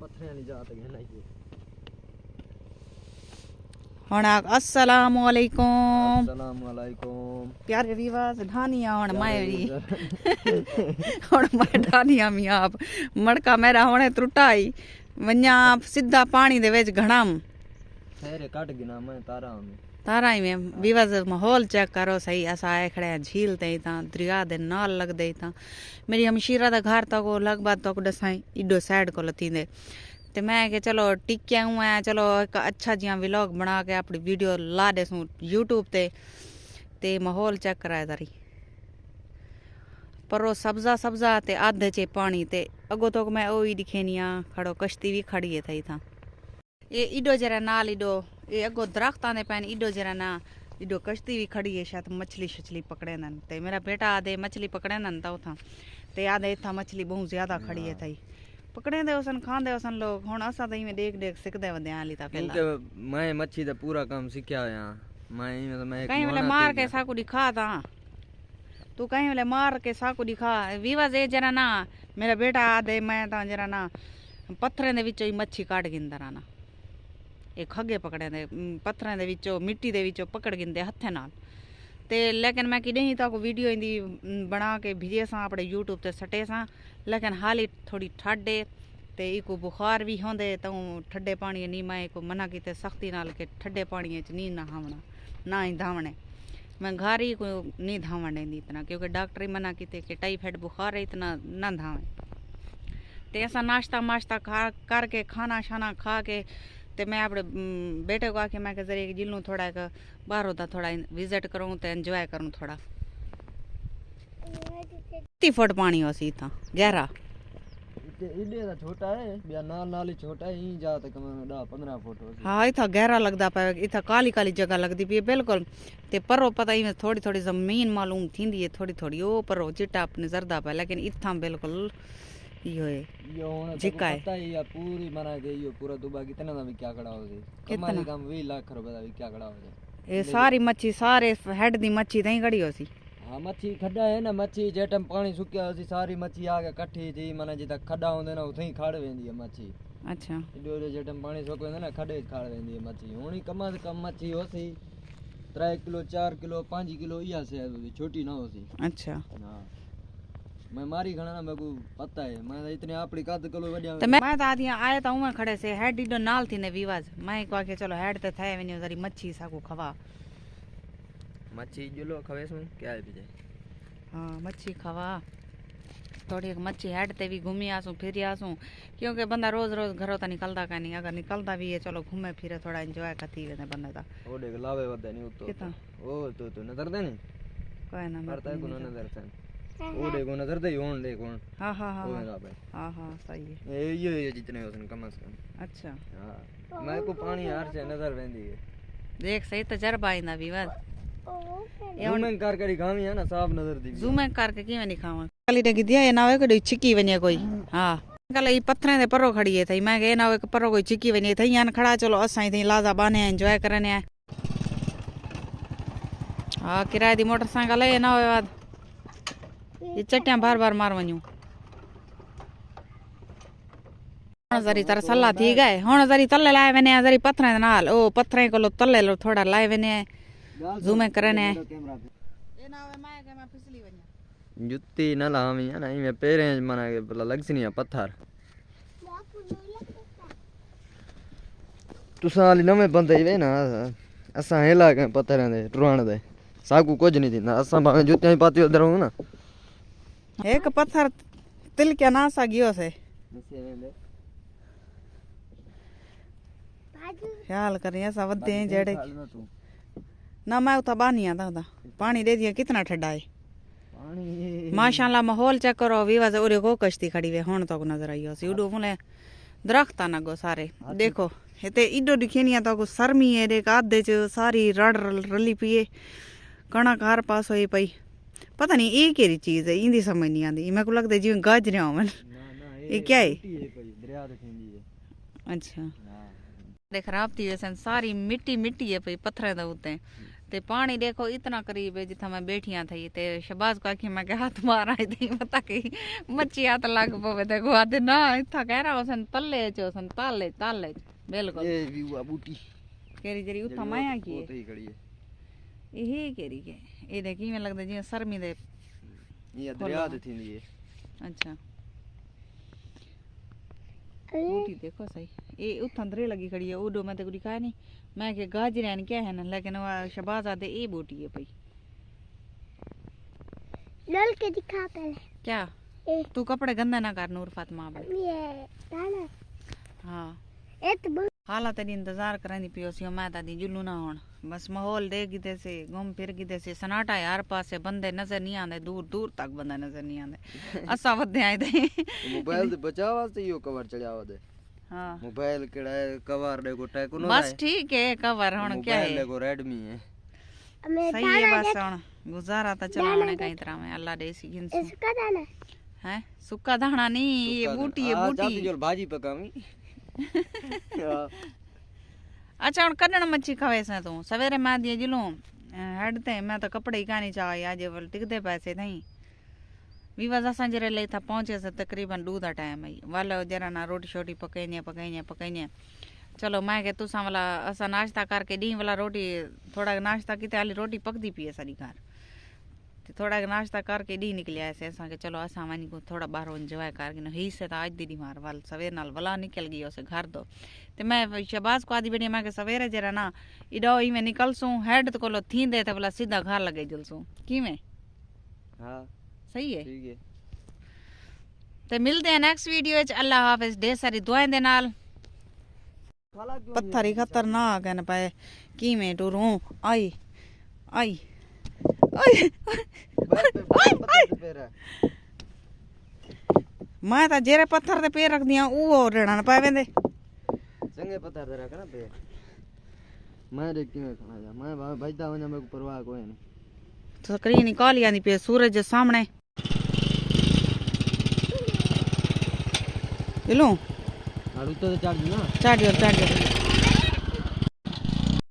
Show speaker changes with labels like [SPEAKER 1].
[SPEAKER 1] पत्थर वाली जात है
[SPEAKER 2] ਹੁਣ अस्सलाम वालेकुम
[SPEAKER 1] अस्सलाम वालेकुम
[SPEAKER 2] प्यारे रिवाज ढानिया ਹੁਣ ਮੈਂ ਵੀ ਹੁਣ ਮੈਂ ढानिया मी आप मड़का मेरा हुणे त्रुटाई वन्या सीधा पानी दे विच घणम
[SPEAKER 1] ठहरे कट गिना मैं तारा हूं
[SPEAKER 2] तारा ही में विवाज माहौल चेक करो सही असा आए खड़े झील ते ता दरिया दे नाल लग दे ता मेरी हमशीरा दा घर तक लगभग तक दसाई इडो साइड को लतींदे ते मैं के चलो टिक्या हूं है चलो एक अच्छा जिया व्लॉग बना के अपनी वीडियो ला देसूं यूट्यूब ते माहौल चेक कराए तारी पर वो सब्जा सब्जा ते आधे चे पानी ते अगो तो मैं ओ ही दिखेनिया खड़ो कश्ती भी खड़ी है थई था ये इडो जरा नाल इडो ये अगो दरख्तां दे पैन इडो जरा ना इडो कश्ती भी खड़ी है शायद मछली शछली पकड़े नन ते मेरा बेटा आधे मछली पकड़े नन तो था ते आधे इथा मछली बहुत ज्यादा खड़ी है थई पकड़े दे उसन खांदे उसन लोग हुन असा तई में देख देख सिखदे वदे आली ता पहला
[SPEAKER 1] क्योंकि मैं मच्छी दा पूरा काम सीखया यहां मैं
[SPEAKER 2] कहीं वाले मार के साकू दिखा ता तू कहीं वाले मार के साकू दिखा विवाज ए जरा ना मेरा बेटा आधे मैं ता जरा ना पत्थरें दे विचों ही मच्छी काट गिंदा राना ये खगे पकड़े दे पत्थरें दे विचों मिट्टी दे विचों पकड़ गिंदे हथे नाल ते लेकिन मैं कि नहीं ताको वीडियो इंदी बना के भेजे सा अपने यूट्यूब ते सटे सा लेकिन हाली थोड़ी ठाडे ते इको बुखार भी होंदे तो ठंडे पानी नी मैं को मना कीते सख्ती नाल के ठंडे पानी च नी नहावना ना ही धावणे मैं घर ही को नहीं धावन देंदी इतना क्योंकि डॉक्टर ही मना कीते कि टाइफाइड बुखार है इतना ना धावे ते ऐसा नाश्ता माश्ता खा करके खाना शाना खा के ते मैं अपने बेटे को आके मैं के जरिए जिलूं थोड़ा एक बाहर होता थोड़ा विजिट करूं ते एंजॉय करूं थोड़ा 30 फुट पानी हो सी था गहरा
[SPEAKER 1] इडे दा छोटा है बिया नाल नाल ही छोटा है ई जा तक 10-15 फुट हो
[SPEAKER 2] हाँ इथा गहरा लगदा पे इथा काली काली जगह लगदी पई बिल्कुल ते परो पता ही थोड़ी थोड़ी जमीन मालूम थींदी है थोड़ी थोड़ी ओ परो चिट्टा अपने जरदा पे लेकिन इथा बिल्कुल यो है
[SPEAKER 1] यो
[SPEAKER 2] जिका है
[SPEAKER 1] पता ही या पूरी मना के यो पूरा दुबा कितना दा भी क्या खड़ा हो सी कमाई काम 20 लाख रुपए दा भी क्या खड़ा हो जाए
[SPEAKER 2] ये सारी मच्छी सारे हेड दी मच्छी तई खड़ी हो सी
[SPEAKER 1] हाँ मच्छी खड्डा है ना मच्छी जे टाइम पानी सुक्या हो सी सारी मच्छी आके इकट्ठी थी माने जिता खड्डा होंदे ना उथई खाड़ वेंदी है मच्छी
[SPEAKER 2] अच्छा
[SPEAKER 1] इडो जे टाइम पानी सुक वेंदे ना खड्डे खाड़ वेंदी है मच्छी हुणी कम से कम मच्छी हो सी 3 किलो 4 किलो 5 किलो इया से होती छोटी ना हो सी
[SPEAKER 2] अच्छा
[SPEAKER 1] हां मैं मारी घणा ना मेको पता है मैं इतने आपड़ी कद किलो वड्या
[SPEAKER 2] तो मैं तो आदिया आए तो उमे खड़े से हेड इडो नाल थी ने विवाज मैं को के चलो हेड ते थाए वनी जरी मच्छी साको खवा
[SPEAKER 1] मच्छी जुलो खवेस में क्या है पीछे
[SPEAKER 2] हाँ मच्छी खवा थोड़ी एक मच्छी हेड ते भी घूमी आसू फिर आसू क्योंकि बंदा रोज रोज घरों ता निकलदा का नहीं अगर निकलदा भी है चलो घूमे फिरे थोड़ा एंजॉय करती वेने बंदा ता
[SPEAKER 1] ओ देख लावे वदे नहीं उतो
[SPEAKER 2] कितना
[SPEAKER 1] ओ तो नजर दे नहीं
[SPEAKER 2] कोई ना
[SPEAKER 1] करता है कोनो नजर से ओ देखो नजर दे होन देख होन
[SPEAKER 2] हाँ हाँ हाँ
[SPEAKER 1] होएगा भाई
[SPEAKER 2] हाँ हाँ सही है
[SPEAKER 1] ये जितने होसन कम से कम
[SPEAKER 2] अच्छा
[SPEAKER 1] हां मैं को पानी यार से नजर वेंदी है
[SPEAKER 2] देख सही तजर्बा आइंदा विवाद
[SPEAKER 1] जूमिंग कर करी खामी है ना साफ नजर दी
[SPEAKER 2] जूमिंग करके किवें नहीं खावा कली ने गिदिया ये ना होए कोई छिकी वने कोई हां कल ई पत्थरें दे परो खड़ी है थई मैं के ना होए परो कोई छिकी वने थई यान खड़ा चलो असाई थई लाजा बाने एंजॉय करने है हां किराए दी मोटरसाइकिल है ना होए बाद ये चट्टियां बार बार मार वन्यू जरी तार सल्ला थी गए हुन जरी तल्ले लाए वने जरी पत्थरें दे नाल ओ पत्थरें कोलो तल्ले लो थोड़ा लाए वने जूम करने ए ना होए मैं के मैं फिसली वन्या
[SPEAKER 1] जुत्ती ना लामी है ना मैं पैरे मना के भला लगसी नहीं पत्थर तुसां नवे बंदे वे ना असां हेला के पत्थरां दे टुराण दे साकू कुछ नहीं दिंदा असां भावे जुत्तियां पाती उधर हो ना
[SPEAKER 2] एक पत्थर तिल के ना सा गियो से ख्याल करिए ऐसा वदे जेड़े ना मैं उता बानिया दा पानी दे दिया कितना ठंडा है पानी माशाल्लाह माहौल चेक करो विवाज ओरे को कश्ती खड़ी वे हुन तक नजर आई सी उडो फुले दरख्त ना गो सारे देखो हेते इडो दिखेनिया तो सरमी है देख आधे च सारी रड़ रली पिए कणा कार पास होई पई पता नहीं ये केरी चीज है इंदी समझ नहीं आंदी मेरे को लगदा है जिवें गाजरियां होवन ये क्या है
[SPEAKER 1] दरिया दिखेंदी है
[SPEAKER 2] अच्छा देख खराब थी वैसे सारी मिट्टी मिट्टी है पई पत्थर दे उत्ते ते पानी देखो इतना करीब है जिथा मैं बैठिया थी ते शहबाज को आखी मैं के हाथ मार आई थी पता कि मच्छी हाथ लग पवे देखो आते ना इथा कह रहा सन तल्ले चो सन ताले ताले बिल्कुल
[SPEAKER 1] ये भी हुआ बूटी
[SPEAKER 2] केरी जरी उथा माया की
[SPEAKER 1] वो तो ही खड़ी है
[SPEAKER 2] यही केरी के ये देखी में लगदा जी सरमी दे
[SPEAKER 1] ये दरिया ते थींदी है
[SPEAKER 2] अच्छा बूटी देखो सही ये उथा अंदर लगी खड़ी है उडो मैं ते कुछ दिखाया नहीं मैं के गाजरन क्या है ना लेकिन वो शहबाज आदे ये बूटी है भाई
[SPEAKER 3] डल के दिखा पहले
[SPEAKER 2] क्या तू कपड़े गंदा ना कर नूर फातिमा अपने
[SPEAKER 3] ये दाना
[SPEAKER 2] हाँ
[SPEAKER 3] तो
[SPEAKER 2] हालात तेरी इंतजार करनी पियो सी मैं ता दी जुल्लू ना होन बस माहौल दे गिदे से घूम फिर गिदे से सनाटा है हर पासे बंदे नजर नहीं आंदे दूर दूर तक बंदा नजर नहीं आंदे असा वधे आए दे
[SPEAKER 1] मोबाइल ते बचाव वास्ते यो कवर चढ़ाया दे
[SPEAKER 2] हाँ
[SPEAKER 1] मोबाइल केड़ा है कवर देखो टेको नो
[SPEAKER 2] बस ठीक है कवर हुन क्या
[SPEAKER 1] मोबाइल
[SPEAKER 2] है
[SPEAKER 1] देखो रेडमी है
[SPEAKER 2] सही है बस हुन गुजारा ता चलाने कई तरह में अल्लाह दे सी गिनसू
[SPEAKER 3] इसका दाना
[SPEAKER 2] हैं सुक्का दाना नहीं ये बूटी है बूटी
[SPEAKER 1] जो भाजी पकावी
[SPEAKER 2] अच्छा हुन कन्नड़ मच्छी खावे से तू सवेरे मैं दिए जिलो हटते मैं तो कपड़े ही कानी चाहे आज वल टिकदे पैसे थई विवाज असां जरे ले था पहुंचे से तकरीबन 2 दा टाइम आई वाला जरा ना रोटी छोटी पकाईने चलो मैं के तुसा वाला असा नाश्ता करके डी वाला रोटी थोड़ा नाश्ता की आली रोटी पकदी पी सारी घर ते थोड़ा नाश्ता करके डी निकलिया ऐसे असा के चलो असा वानी को थोड़ा बाहर एंजॉय करके ही से आज दी मार वाल सवेर नाल वला निकल गई उसे घर दो ते मैं शहबाज को आदि बेटी मैं के सवेरे जरा ना इडो ही में निकलसूं हेड तो कोलो थींदे ते वाला सीधा घर लगे जुलसूं की में
[SPEAKER 1] हां
[SPEAKER 2] सही है
[SPEAKER 1] ठीक है
[SPEAKER 2] ते मिलते हैं नेक्स्ट वीडियो च अल्लाह हाफिज ढेर सारी दुआएं दे नाल पत्थर ही खतरनाक है न पाए की में टूरू आई आई आई मैं ता जेरे पत्थर ते पैर रख दिया वो रेड़ा न पाए वेंदे
[SPEAKER 1] चंगे पत्थर ते रख ना पैर मैं देखती मैं खड़ा जा मैं भजदा वना मेरे को परवाह कोई नहीं
[SPEAKER 2] तो करी निकाल आंदी पे सूरज सामने लो
[SPEAKER 1] आड़ू तो चढ़ गई ना
[SPEAKER 2] चढ़ जाओ